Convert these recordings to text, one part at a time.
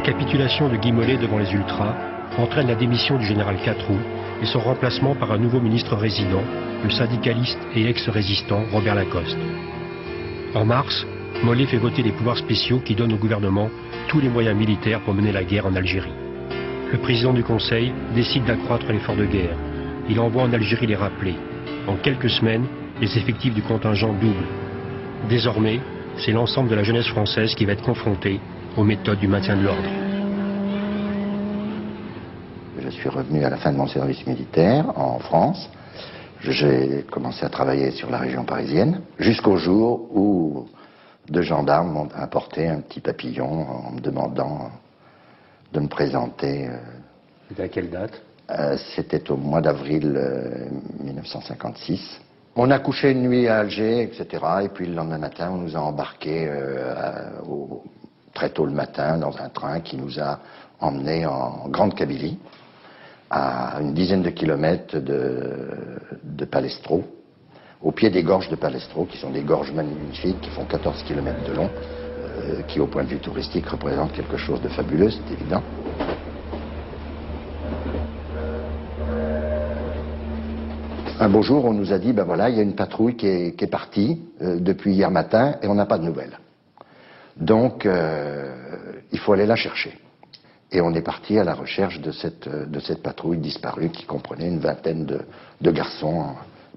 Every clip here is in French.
capitulation de Guy Mollet devant les Ultras entraîne la démission du général Catroux et son remplacement par un nouveau ministre résident, le syndicaliste et ex-résistant Robert Lacoste. En mars, Mollet fait voter des pouvoirs spéciaux qui donnent au gouvernement tous les moyens militaires pour mener la guerre en Algérie. Le président du Conseil décide d'accroître l'effort de guerre. Il envoie en Algérie les rappelés. En quelques semaines, les effectifs du contingent doublent. Désormais, c'est l'ensemble de la jeunesse française qui va être confrontée aux méthodes du maintien de l'ordre. Je suis revenu à la fin de mon service militaire en France. J'ai commencé à travailler sur la région parisienne jusqu'au jour où deux gendarmes m'ont apporté un petit papillon en me demandant de me présenter. C'était à quelle date? C'était au mois d'avril 1956. On a couché une nuit à Alger, etc. Et puis le lendemain matin, on nous a embarqués très tôt le matin dans un train qui nous a emmenés en Grande Kabylie, à une dizaine de kilomètres de Palestro, au pied des gorges de Palestro, qui sont des gorges magnifiques, qui font 14 kilomètres de long, qui au point de vue touristique représentent quelque chose de fabuleux, c'est évident. Un beau jour, on nous a dit, ben voilà, il y a une patrouille qui est partie depuis hier matin et on n'a pas de nouvelles. Donc, il faut aller la chercher. Et on est parti à la recherche de cette patrouille disparue qui comprenait une vingtaine de garçons.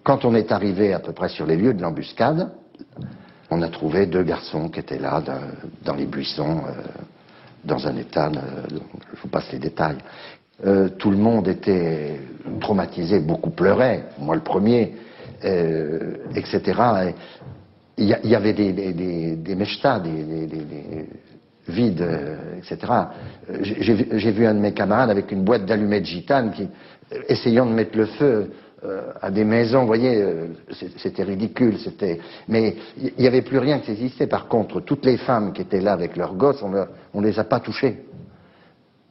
Quand on est arrivé à peu près sur les lieux de l'embuscade, on a trouvé deux garçons qui étaient là, dans les buissons, dans un état, je vous passe les détails. Tout le monde était traumatisé, beaucoup pleuraient, moi le premier, etc. Il y avait des mechtas, des vides, etc. J'ai vu un de mes camarades avec une boîte d'allumettes gitanes qui, essayant de mettre le feu à des maisons, vous voyez, c'était ridicule, mais il n'y avait plus rien qui existait. Par contre, toutes les femmes qui étaient là avec leurs gosses, on les a pas touchées.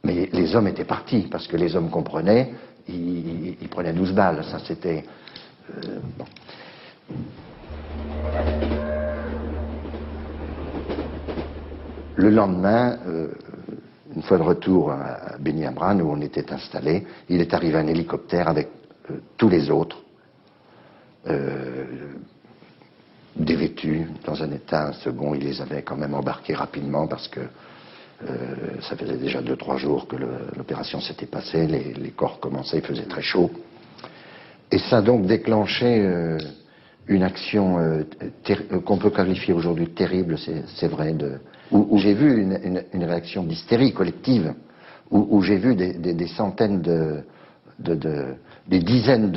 Mais les hommes étaient partis, parce que les hommes comprenaient, ils prenaient 12 balles, ça c'était... bon. Le lendemain, une fois de retour à Beni Amran, où on était installés, il est arrivé un hélicoptère avec tous les autres, dévêtus, dans un état, un second. Il les avait quand même embarqués rapidement parce que ça faisait déjà 2-3 jours que l'opération s'était passée, les corps commençaient, il faisait très chaud. Et ça a donc déclenché une action qu'on peut qualifier aujourd'hui de terrible, c'est vrai, où j'ai vu une réaction d'hystérie collective, où j'ai vu des centaines des dizaines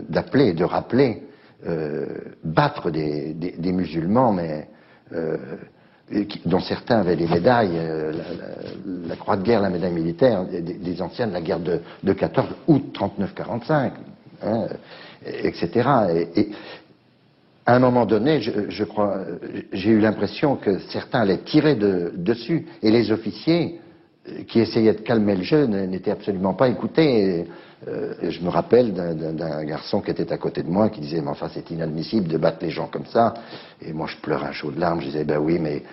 d'appelés, de rappelés, battre des musulmans, mais dont certains avaient des médailles, la croix de guerre, la médaille militaire, des anciens de la guerre de 14 août 39-45, hein, etc. Et à un moment donné, je crois, j'ai eu l'impression que certains allaient tirer dessus, et les officiers qui essayaient de calmer le jeu n'étaient absolument pas écoutés. Et je me rappelle d'un garçon qui était à côté de moi qui disait, mais enfin c'est inadmissible de battre les gens comme ça. Et moi je pleurais à chaudes larmes, je disais, ben oui, mais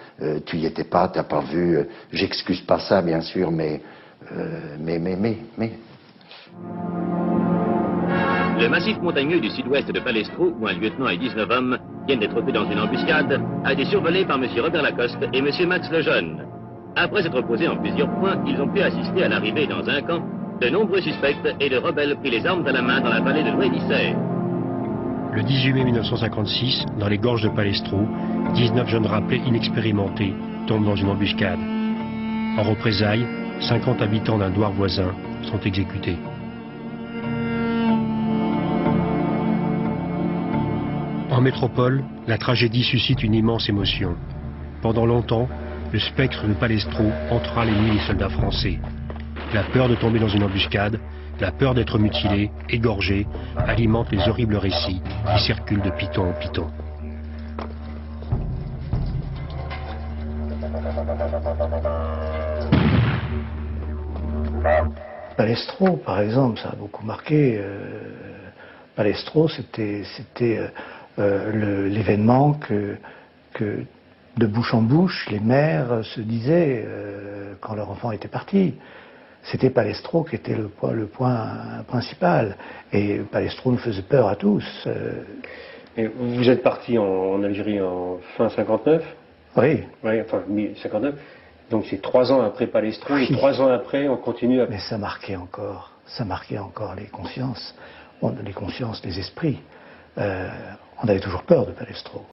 tu y étais pas, t'as pas vu, j'excuse pas ça bien sûr, mais... Le massif montagneux du sud-ouest de Palestro, où un lieutenant et 19 hommes viennent d'être pris dans une embuscade, a été survolé par M. Robert Lacoste et M. Max Lejeune. Après s'être posés en plusieurs points, ils ont pu assister à l'arrivée dans un camp de nombreux suspects et de rebelles pris les armes à la main dans la vallée de Louis-Dissert. Le 18 mai 1956, dans les gorges de Palestro, 19 jeunes rappelés inexpérimentés tombent dans une embuscade. En représailles, 50 habitants d'un douar voisin sont exécutés. En métropole, la tragédie suscite une immense émotion. Pendant longtemps, le spectre de Palestro hantera les nuits des soldats français. La peur de tomber dans une embuscade, la peur d'être mutilé, égorgé, alimente les horribles récits qui circulent de piton en piton. Palestro, par exemple, ça a beaucoup marqué. Palestro, c'était l'événement que de bouche en bouche, les maires se disaient quand leur enfant était parti. C'était Palestro qui était le point principal. Et Palestro nous faisait peur à tous. Et vous êtes parti en Algérie en fin 59 ? Oui. Oui, enfin 1959. Donc c'est 3 ans après Palestro, Oui. et 3 ans après on continue à... Mais ça marquait encore les consciences, les esprits. On avait toujours peur de Palestro.